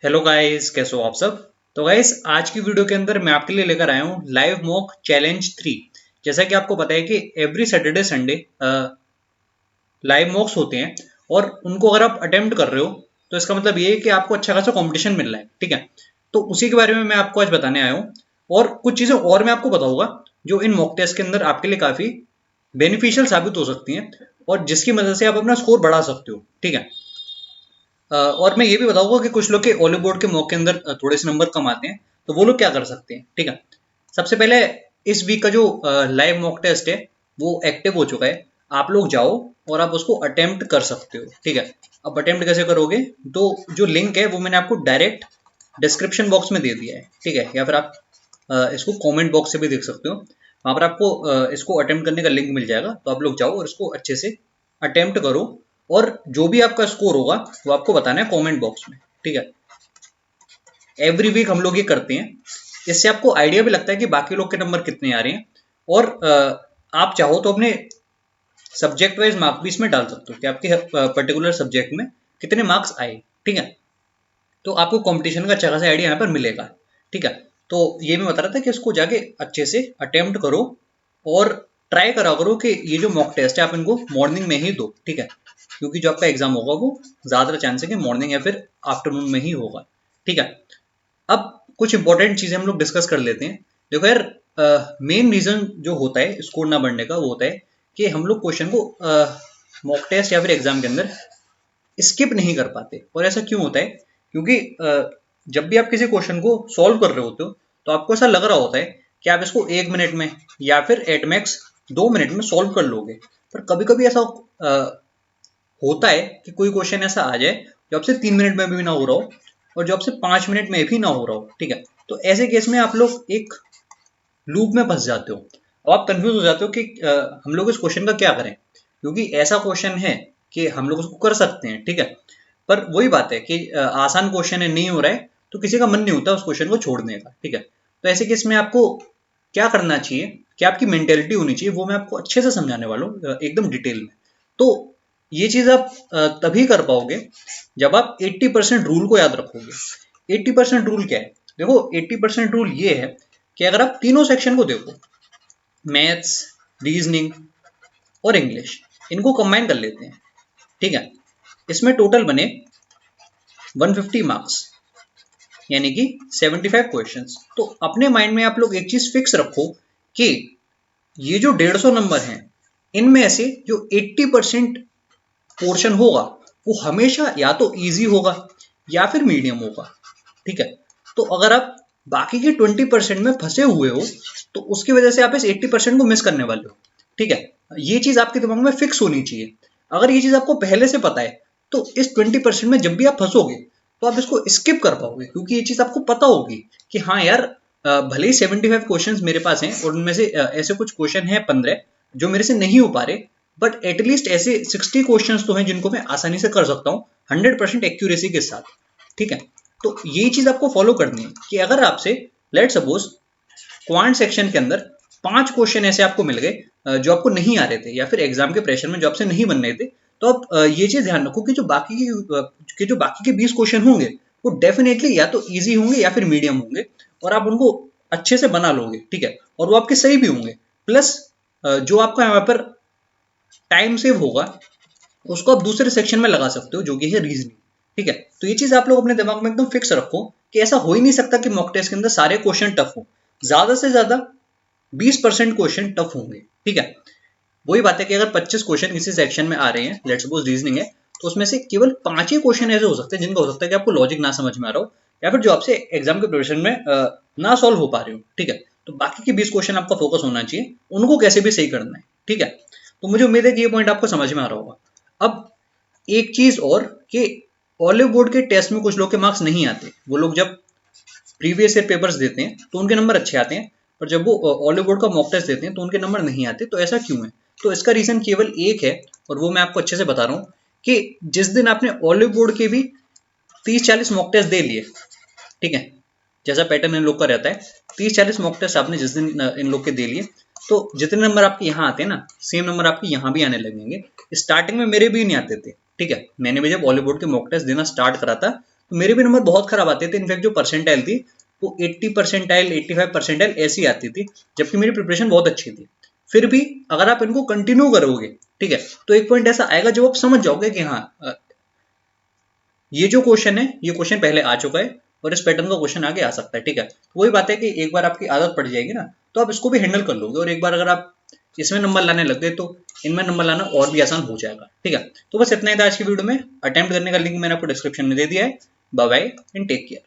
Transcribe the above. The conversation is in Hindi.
हेलो गाइस, कैसे हो आप सब। तो गाइस, आज की वीडियो के अंदर मैं आपके लिए लेकर आया हूँ लाइव मॉक चैलेंज 3। जैसा कि आपको पता है कि एवरी सैटरडे संडे लाइव मॉक्स होते हैं, और उनको अगर आप अटेम्प्ट कर रहे हो तो इसका मतलब ये है कि आपको अच्छा खासा कंपटीशन मिल रहा है। ठीक है, तो उसी के बारे में मैं आपको आज बताने आया हूँ, और कुछ चीज़ें और मैं आपको बताऊंगा जो इन मॉक टेस्ट के अंदर आपके लिए काफ़ी बेनिफिशियल साबित हो सकती हैं, और जिसकी मदद से आप अपना स्कोर बढ़ा सकते हो। ठीक है, और मैं ये भी बताऊंगा कि कुछ लोग के ओली बोर्ड के मॉक के अंदर थोड़े से नंबर कम आते हैं, तो वो लोग क्या कर सकते हैं। ठीक है, सबसे पहले इस वीक का जो लाइव मॉक टेस्ट है वो एक्टिव हो चुका है। आप लोग जाओ और आप उसको अटेम्प्ट कर सकते हो। ठीक है, अब अटेम्प्ट कैसे करोगे, तो जो लिंक है वो मैंने आपको डायरेक्ट डिस्क्रिप्शन बॉक्स में दे दिया है। ठीक है, या फिर आप इसको कमेंट बॉक्स से भी देख सकते हो। वहाँ पर आपको इसको अटेम्प्ट करने का लिंक मिल जाएगा, तो आप लोग जाओ और इसको अच्छे से अटेम्प्ट करो, और जो भी आपका स्कोर होगा वो आपको बताना है कमेंट बॉक्स में। ठीक है, एवरी वीक हम लोग ये करते हैं, इससे आपको आइडिया भी लगता है कि बाकी लोग के नंबर कितने आ रहे हैं, और आप चाहो तो अपने सब्जेक्ट वाइज मार्क भी इसमें डाल सकते हो कि आपके पर्टिकुलर सब्जेक्ट में कितने मार्क्स आए। ठीक है, तो आपको कंपटीशन का अच्छा खासा आइडिया यहाँ पर मिलेगा। ठीक है, तो ये मैं बता रहा था कि इसको जाके अच्छे से अटेम्प्ट करो, और ट्राई करा करो कि ये जो मॉक टेस्ट है आप इनको मॉर्निंग में ही दो। ठीक है, क्योंकि जो आपका एग्जाम होगा वो ज़्यादा चांस है कि मॉर्निंग या फिर आफ्टरनून में ही होगा। ठीक है, अब कुछ इंपॉर्टेंट चीज़ें हम लोग डिस्कस कर लेते हैं। देखो यार, मेन रीज़न जो होता है स्कोर ना बढ़ने का वो होता है कि हम लोग क्वेश्चन को मॉक टेस्ट या फिर एग्जाम के अंदर स्किप नहीं कर पाते। और ऐसा क्यों होता है, क्योंकि जब भी आप किसी क्वेश्चन को सॉल्व कर रहे होते हो तो आपको ऐसा लग रहा होता है कि आप इसको 1 मिनट में या फिर एट मैक्स 2 मिनट में सॉल्व कर लोगे। पर कभी कभी ऐसा होता है कि कोई क्वेश्चन ऐसा आ जाए जो आपसे 3 मिनट में भी ना हो रहा हो, और जो आपसे 5 मिनट में भी ना हो रहा हो। ठीक है, तो ऐसे केस में आप लोग एक लूप में फंस जाते हो। अब आप कंफ्यूज हो जाते हो कि हम लोग इस क्वेश्चन का क्या करें, क्योंकि ऐसा क्वेश्चन है कि हम लोग उसको कर सकते हैं। ठीक है, पर वही बात है कि आसान क्वेश्चन है, नहीं हो रहा है, तो किसी का मन नहीं होता उस क्वेश्चन को छोड़ने का। ठीक है, तो ऐसे केस में आपको क्या करना चाहिए, क्या आपकी मेंटेलिटी होनी चाहिए, वो मैं आपको अच्छे से समझाने वाला हूँ एकदम डिटेल में। तो ये चीज आप तभी कर पाओगे जब आप 80% रूल को याद रखोगे। 80% रूल क्या है, देखो 80% रूल ये है कि अगर आप तीनों सेक्शन को देखो, मैथ्स, रीजनिंग और इंग्लिश, इनको कंबाइन कर लेते हैं। ठीक है, इसमें टोटल बने 150 मार्क्स, यानी कि 75 क्वेश्चंस। तो अपने माइंड में आप लोग एक चीज फिक्स रखो कि ये जो 150 नंबर हैं, इनमें से जो 80% पोर्शन होगा वो हमेशा या तो इजी होगा या फिर मीडियम होगा। ठीक है, तो अगर आप बाकी के 20% में फंसे हुए हो तो उसकी वजह से आप इस 80% को मिस करने वाले हो। ठीक है, ये चीज आपके दिमाग में फिक्स होनी चाहिए। अगर ये चीज आपको पहले से पता है तो इस 20% में जब भी आप फंसोगे तो आप इसको स्किप कर पाओगे, क्योंकि ये चीज आपको पता होगी कि हाँ यार, भले ही 75 क्वेश्चन मेरे पास हैं और उनमें से ऐसे कुछ क्वेश्चन हैं 15 जो मेरे से नहीं हो पा रहे, बट एटलीस्ट ऐसे 60 क्वेश्चंस तो हैं जिनको मैं आसानी से कर सकता हूँ 100% एक्यूरेसी के साथ। ठीक है, तो ये चीज आपको फॉलो करनी है कि अगर आपसे लेट सपोज क्वांट सेक्शन के अंदर 5 क्वेश्चन ऐसे आपको मिल गए जो आपको नहीं आ रहे थे, या फिर एग्जाम के प्रेशर में जो आपसे नहीं बन रहे थे, तो आप ये चीज ध्यान रखो कि जो बाकी के 20 क्वेश्चन होंगे वो डेफिनेटली या तो इजी होंगे या फिर मीडियम होंगे, और आप उनको अच्छे से बना लोगे। ठीक है, और वो आपके सही भी होंगे। प्लस जो आपका यहाँ पर टाइम सेव होगा उसको आप दूसरे सेक्शन में लगा सकते हो, जो कि है रीजनिंग। ठीक है, तो ये चीज आप लोग अपने दिमाग में एकदम फिक्स रखो कि ऐसा हो ही नहीं सकता कि मॉक टेस्ट के अंदर सारे क्वेश्चन टफ हो। ज्यादा से ज्यादा 20% क्वेश्चन टफ होंगे। ठीक है, वही बात है कि अगर 25 क्वेश्चन किसी सेक्शन में आ रहे हैं, लेट्स सपोज रीजनिंग है, तो उसमें से केवल 5 ही क्वेश्चन ऐसे हो सकते हैं जिनका हो सकता है कि आपको लॉजिक ना समझ में आ रहा हो, या फिर जो आपसे एग्जाम के प्रिपरेशन में ना सॉल्व हो पा रहे हो। ठीक है, तो बाकी के 20 क्वेश्चन आपका फोकस होना चाहिए, उनको कैसे भी सही करना है। ठीक है, तो मुझे उम्मीद है कि ये पॉइंट आपको समझ में आ रहा होगा। अब एक चीज और कि ऑलिव बोर्ड के टेस्ट में कुछ लोग के मार्क्स नहीं आते। वो लोग जब प्रीवियस ईयर पेपर्स देते हैं तो उनके नंबर अच्छे आते हैं, पर जब वो ऑलिव बोर्ड का मॉक टेस्ट देते हैं तो उनके नंबर नहीं आते। तो ऐसा क्यों है, तो इसका रीजन केवल एक है, और वो मैं आपको अच्छे से बता रहा हूँ कि जिस दिन आपने ऑलिव बोर्ड के भी 30-40 मॉक टेस्ट दे लिए, ठीक है, जैसा पैटर्न इन लोग का रहता है, 30-40 मॉक टेस्ट आपने जिस दिन इन लोग के दे लिए, तो जितने नंबर आपके यहाँ आते हैं ना, सेम नंबर आपके यहाँ भी आने लगेंगे। स्टार्टिंग में मेरे भी नहीं आते थे। ठीक है, मैंने भी जब ऑलिव बोर्ड के मॉक टेस्ट देना स्टार्ट करा था तो मेरे भी नंबर बहुत खराब आते थे। इनफैक्ट जो परसेंटाइल थी वो 80 परसेंटाइल 85 परसेंटाइल ऐसी आती थी, जबकि मेरी प्रिपरेशन बहुत अच्छी थी। फिर भी अगर आप इनको कंटिन्यू करोगे, ठीक है, तो एक पॉइंट ऐसा आएगा जब आप समझ जाओगे कि हाँ ये जो क्वेश्चन है ये क्वेश्चन पहले आ चुका है और इस पैटर्न का क्वेश्चन आगे आ सकता है। ठीक है, तो वही बात है कि एक बार आपकी आदत पड़ जाएगी ना, तो आप इसको भी हैंडल कर लोगे, और एक बार अगर आप इसमें नंबर लाने लग गए तो इनमें नंबर लाना और भी आसान हो जाएगा। ठीक है, तो बस इतना ही था आज की वीडियो में। अटेम्प्ट करने का लिंक मैंने आपको डिस्क्रिप्शन में दे दिया है। Bye bye and take care.